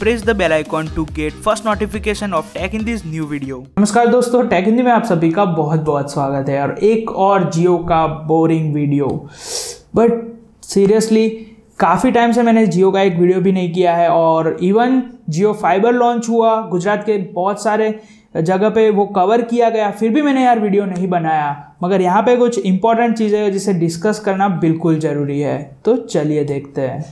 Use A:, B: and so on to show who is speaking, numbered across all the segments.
A: press the bell icon to get first notification of Tech Hindi's new video।
B: नमस्कार दोस्तों, take Hindi में आप सभी का बहुत बहुत स्वागत है और एक और जियो का बोरिंग वीडियो। बट सीरियसली काफ़ी टाइम से मैंने जियो का एक वीडियो भी नहीं किया है और इवन जियो फाइबर लॉन्च हुआ, गुजरात के बहुत सारे जगह पे वो कवर किया गया, फिर भी मैंने यार वीडियो नहीं बनाया। मगर यहाँ पे कुछ इंपॉर्टेंट चीज़ें हैं जिसे डिस्कस करना बिल्कुल ज़रूरी है, तो चलिए देखते हैं।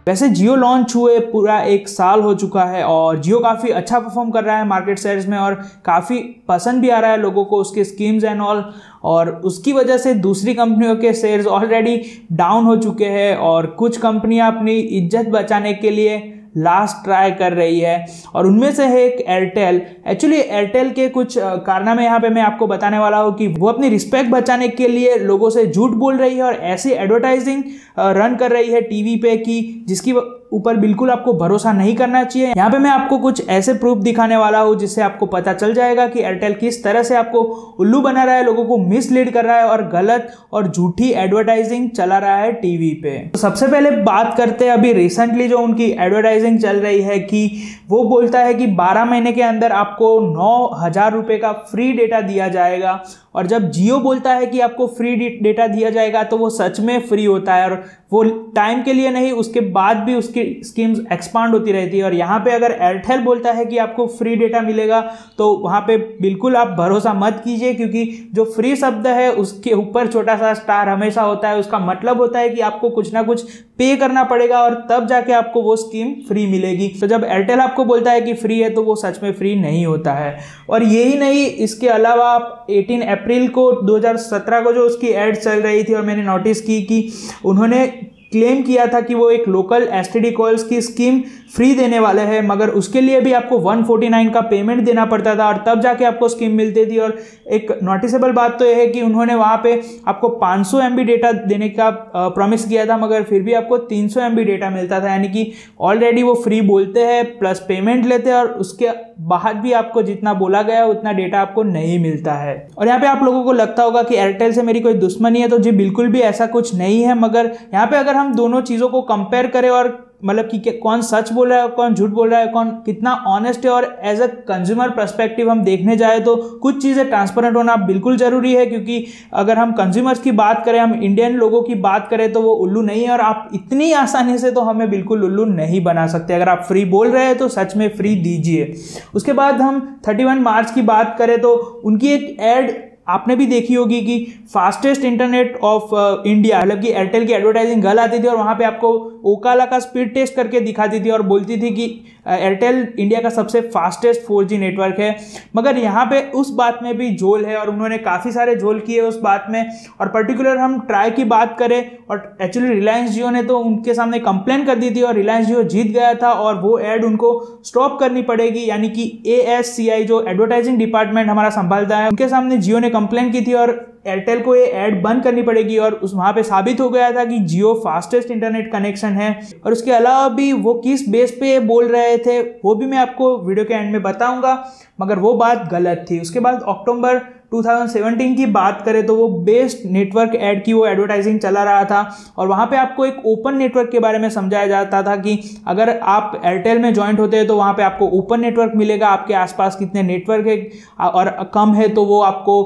B: वैसे जियो लॉन्च हुए पूरा एक साल हो चुका है और जियो काफ़ी अच्छा परफॉर्म कर रहा है मार्केट शेयर्स में और काफ़ी पसंद भी आ रहा है लोगों को उसके स्कीम्स एंड ऑल। और उसकी वजह से दूसरी कंपनियों के शेयर्स ऑलरेडी डाउन हो चुके हैं और कुछ कंपनियां अपनी इज्जत बचाने के लिए लास्ट ट्राई कर रही है और उनमें से है एक एयरटेल। एक्चुअली एयरटेल के कुछ कारनामे यहाँ पे मैं आपको बताने वाला हूँ कि वो अपनी रिस्पेक्ट बचाने के लिए लोगों से झूठ बोल रही है और ऐसी एडवर्टाइजिंग रन कर रही है टीवी पे कि जिसकी ऊपर बिल्कुल आपको भरोसा नहीं करना चाहिए। यहाँ पे मैं आपको कुछ ऐसे प्रूफ दिखाने वाला हूँ जिससे आपको पता चल जाएगा कि एयरटेल किस तरह से आपको उल्लू बना रहा है, लोगों को मिसलीड कर रहा है और गलत और झूठी एडवर्टाइजिंग चला रहा है टीवी पे। तो सबसे पहले बात करते हैं अभी रिसेंटली जो उनकी एडवर्टाइजिंग चल रही है कि वो बोलता है कि 12 महीने के अंदर आपको 9,000 रुपये का फ्री डेटा दिया जाएगा। और जब जियो बोलता है कि आपको फ्री डेटा दिया जाएगा तो वो सच में फ्री होता है और वो टाइम के लिए नहीं, उसके बाद भी उसकी स्कीम्स एक्सपांड होती रहती है। और यहाँ पे अगर एयरटेल बोलता है कि आपको फ्री डेटा मिलेगा तो वहाँ पे बिल्कुल आप भरोसा मत कीजिए, क्योंकि जो फ्री शब्द है उसके ऊपर छोटा सा स्टार हमेशा होता है। उसका मतलब होता है कि आपको कुछ ना कुछ पे करना पड़ेगा और तब जाके आपको वो स्कीम फ्री मिलेगी। तो जब एयरटेल आपको बोलता है कि फ्री है तो वो सच में फ्री नहीं होता है। और यही नहीं, इसके अलावा आप 18 अप्रैल को 2017 को जो उसकी एड चल रही थी और मैंने नोटिस की कि उन्होंने क्लेम किया था कि वो एक लोकल एसटीडी कॉल्स की स्कीम फ्री देने वाले हैं, मगर उसके लिए भी आपको 149 का पेमेंट देना पड़ता था और तब जाके आपको स्कीम मिलती थी। और एक नोटिसेबल बात तो यह है कि उन्होंने वहाँ पे आपको 500 MB डेटा देने का प्रॉमिस किया था, मगर फिर भी आपको 300 MB डेटा मिलता था। यानी कि ऑलरेडी वो फ्री बोलते हैं प्लस पेमेंट लेते हैं और उसके बाद भी आपको जितना बोला गया उतना डेटा आपको नहीं मिलता है। और यहाँ पे आप लोगों को लगता होगा कि एयरटेल से मेरी कोई दुश्मनी है, तो जी बिल्कुल भी ऐसा कुछ नहीं है। मगर यहाँ पे अगर हम दोनों चीज़ों को कंपेयर करें और मतलब कि कौन सच बोल रहा है कौन झूठ बोल रहा है, कौन कितना ऑनेस्ट है, और एज अ कंज्यूमर पर्सपेक्टिव हम देखने जाए तो कुछ चीज़ें ट्रांसपेरेंट होना बिल्कुल ज़रूरी है। क्योंकि अगर हम कंज्यूमर्स की बात करें, हम इंडियन लोगों की बात करें तो वो उल्लू नहीं है और आप इतनी आसानी से तो हमें बिल्कुल उल्लू नहीं बना सकते। अगर आप फ्री बोल रहे हैं तो सच में फ्री दीजिए। उसके बाद हम 31 मार्च की बात करें तो उनकी एक एड आपने भी देखी होगी कि फास्टेस्ट इंटरनेट ऑफ इंडिया, मतलब कि एयरटेल की एडवर्टाइजिंग गर्ल आती थी और वहाँ पे आपको ओकाला का स्पीड टेस्ट करके दिखाती थी और बोलती थी कि एयरटेल इंडिया का सबसे फास्टेस्ट 4G नेटवर्क है। मगर यहाँ पे उस बात में भी झोल है और उन्होंने काफ़ी सारे झोल किए उस बात में। और पर्टिकुलर हम ट्राई की बात करें और एक्चुअली रिलायंस जियो ने तो उनके सामने कंप्लेन कर दी थी और रिलायंस जियो जीत गया था और वो ऐड उनको स्टॉप करनी पड़ेगी। यानी कि ASCI जो एडवर्टाइजिंग डिपार्टमेंट हमारा संभालता है, उनके सामने जियो ने कंप्लेन की थी और एयरटेल को ये ऐड बंद करनी पड़ेगी। और उस वहाँ पे साबित हो गया था कि जियो फास्टेस्ट इंटरनेट कनेक्शन है। और उसके अलावा भी वो किस बेस पे बोल रहे थे वो भी मैं आपको वीडियो के एंड में बताऊंगा, मगर वो बात गलत थी। उसके बाद अक्टूबर 2017 की बात करें तो वो बेस्ट नेटवर्क ऐड की वो एडवर्टाइजिंग चला रहा था और वहाँ पे आपको एक ओपन नेटवर्क के बारे में समझाया जाता था कि अगर आप एयरटेल में ज्वाइंट होते हैं तो वहाँ पे आपको ओपन नेटवर्क मिलेगा। आपके आसपास कितने नेटवर्क है और कम है तो वो आपको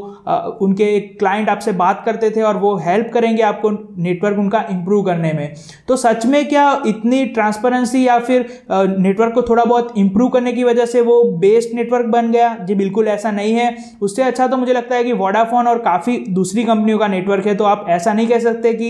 B: उनके क्लाइंट आपसे बात करते थे और वो हेल्प करेंगे आपको नेटवर्क उनका इम्प्रूव करने में। तो सच में क्या इतनी ट्रांसपेरेंसी या फिर नेटवर्क को थोड़ा बहुत इम्प्रूव करने की वजह से वो बेस्ट नेटवर्क बन गया? जी बिल्कुल ऐसा नहीं है। उससे अच्छा तो मुझे लगता है कि वोडाफोन और काफ़ी दूसरी कंपनियों का नेटवर्क है। तो आप ऐसा नहीं कह सकते कि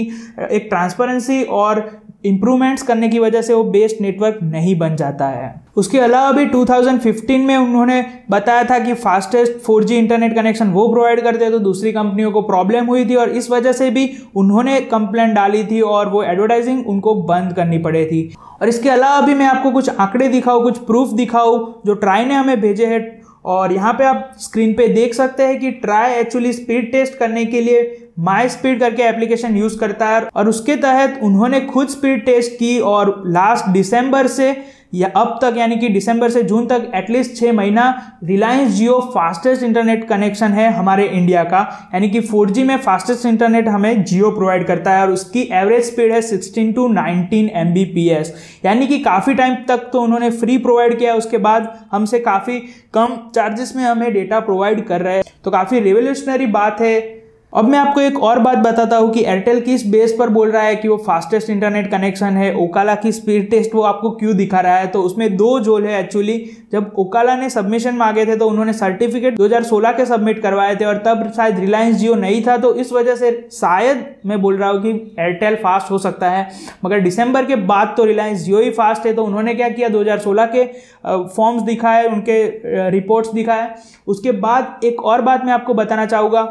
B: एक ट्रांसपेरेंसी और इंप्रूवमेंट्स करने की वजह से वो बेस्ट नेटवर्क नहीं बन जाता है। उसके अलावा भी 2015 में उन्होंने बताया था कि फास्टेस्ट 4G इंटरनेट कनेक्शन वो प्रोवाइड करते हैं, तो दूसरी कंपनियों को प्रॉब्लम हुई थी और इस वजह से भी उन्होंने कंप्लेंट डाली थी और वो एडवर्टाइजिंग उनको बंद करनी पड़ी थी। और इसके अलावा भी मैं आपको कुछ आंकड़े दिखाऊँ, कुछ प्रूफ दिखाऊँ जो ट्राई ने हमें भेजे हैं। और यहाँ पे आप स्क्रीन पे देख सकते हैं कि ट्राई एक्चुअली स्पीड टेस्ट करने के लिए माई स्पीड करके एप्लीकेशन यूज करता है और उसके तहत उन्होंने खुद स्पीड टेस्ट की और लास्ट दिसंबर से या अब तक यानी कि दिसंबर से जून तक एटलीस्ट 6 महीना रिलायंस जियो फास्टेस्ट इंटरनेट कनेक्शन है हमारे इंडिया का, यानी कि 4G में फास्टेस्ट इंटरनेट हमें जियो प्रोवाइड करता है और उसकी एवरेज स्पीड है 16 to 19 Mbps, यानी कि काफ़ी टाइम तक तो उन्होंने फ्री प्रोवाइड किया, उसके बाद हमसे काफ़ी कम चार्जेस में हमें डेटा प्रोवाइड कर रहे हैं, तो काफ़ी रिवोल्यूशनरी बात है। अब मैं आपको एक और बात बताता हूँ कि एयरटेल किस बेस पर बोल रहा है कि वो फास्टेस्ट इंटरनेट कनेक्शन है। ओकाला की स्पीड टेस्ट वो आपको क्यों दिखा रहा है, तो उसमें दो जोल है एक्चुअली। जब ओकाला ने सबमिशन मांगे थे तो उन्होंने सर्टिफिकेट 2016 के सबमिट करवाए थे और तब शायद रिलायंस जियो नहीं था, तो इस वजह से शायद मैं बोल रहा हूँ कि एयरटेल फास्ट हो सकता है, मगर दिसंबर के बाद तो रिलायंस जियो ही फास्ट है। तो उन्होंने क्या किया, 2016 के फॉर्म्स दिखाए, उनके रिपोर्ट्स दिखाए। उसके बाद एक और बात मैं आपको बताना चाहूँगा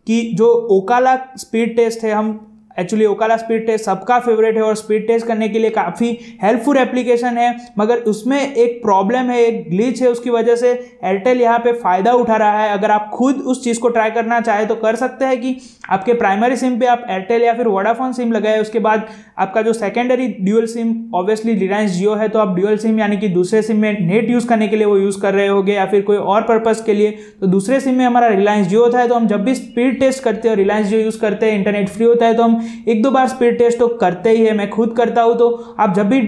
B: कि जो ओकाला स्पीड टेस्ट है, हम एक्चुअली ओकाला स्पीड टेस्ट सबका फेवरेट है और स्पीड टेस्ट करने के लिए काफ़ी हेल्पफुल एप्लीकेशन है, मगर उसमें एक प्रॉब्लम है, एक ग्लिच है, उसकी वजह से एयरटेल यहाँ पे फ़ायदा उठा रहा है। अगर आप खुद उस चीज़ को ट्राई करना चाहे तो कर सकते हैं कि आपके प्राइमरी सिम पे आप एयरटेल या फिर वोडाफोन सिम लगाए, उसके बाद आपका जो secondary dual SIM obviously Reliance Jio है, तो आप ड्यूअल सिम यानी कि दूसरे सिम में नेट यूज़ करने के लिए वो यूज़ कर रहे होगे या फिर कोई और पर्पज़ के लिए, तो दूसरे सिम में हमारा रिलायंस जियो होता है। तो हम जब भी स्पीड टेस्ट करते हैं, रिलायंस जियो यूज़ करते हैं, इंटरनेट फ्री होता है, तो हम 1-2 बार स्पीड टेस्ट तो करते ही है, मैं खुद करता हूँ। तो आप जब भी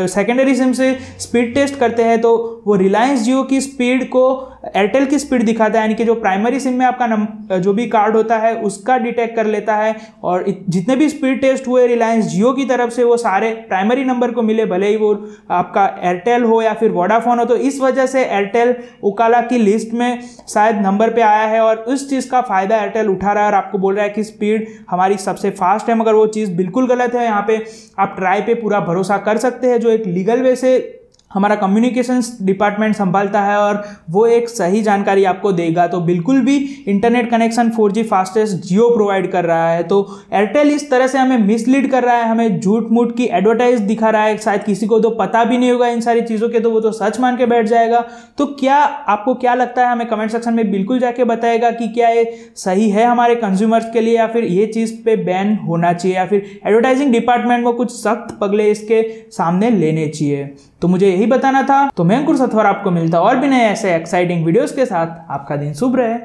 B: सेकेंडरी सिम से स्पीड टेस्ट करते हैं तो वो रिलायंस जियो की स्पीड को एयरटेल की स्पीड दिखाता है, यानी कि जो प्राइमरी सिम में आपका जो भी कार्ड होता है उसका डिटेक्ट कर लेता है। और जितने भी स्पीड टेस्ट हुए रिलायंस जियो की तरफ से वो सारे प्राइमरी नंबर को मिले, भले ही वो आपका एयरटेल हो या फिर वोडाफोन हो। तो इस वजह से एयरटेल ओकाला की लिस्ट में शायद नंबर पे आया है और उस चीज़ का फ़ायदा एयरटेल उठा रहा है और आपको बोल रहा है कि स्पीड हमारी सबसे फास्ट है, मगर वो चीज़ बिल्कुल गलत है। यहाँ पे आप ट्राई पे पूरा भरोसा कर सकते हैं, जो एक लीगल वे से हमारा कम्युनिकेशंस डिपार्टमेंट संभालता है और वो एक सही जानकारी आपको देगा। तो बिल्कुल भी इंटरनेट कनेक्शन 4G फास्टेस्ट जियो प्रोवाइड कर रहा है। तो एयरटेल इस तरह से हमें मिसलीड कर रहा है, हमें झूठ मूठ की एडवर्टाइज दिखा रहा है। शायद किसी को तो पता भी नहीं होगा इन सारी चीज़ों के, तो वो तो सच मान के बैठ जाएगा। तो क्या आपको क्या लगता है, हमें कमेंट सेक्शन में बिल्कुल जाके बताएगा कि क्या ये सही है हमारे कंज्यूमर्स के लिए, या फिर ये चीज़ पे बैन होना चाहिए, या फिर एडवर्टाइजिंग डिपार्टमेंट को कुछ सख्त पगले इसके सामने लेने चाहिए। तो मुझे यही बताना था। तो मैं अंकुर सथवर आपको मिलता और भी नए ऐसे एक्साइटिंग वीडियोस के साथ। आपका दिन शुभ रहे।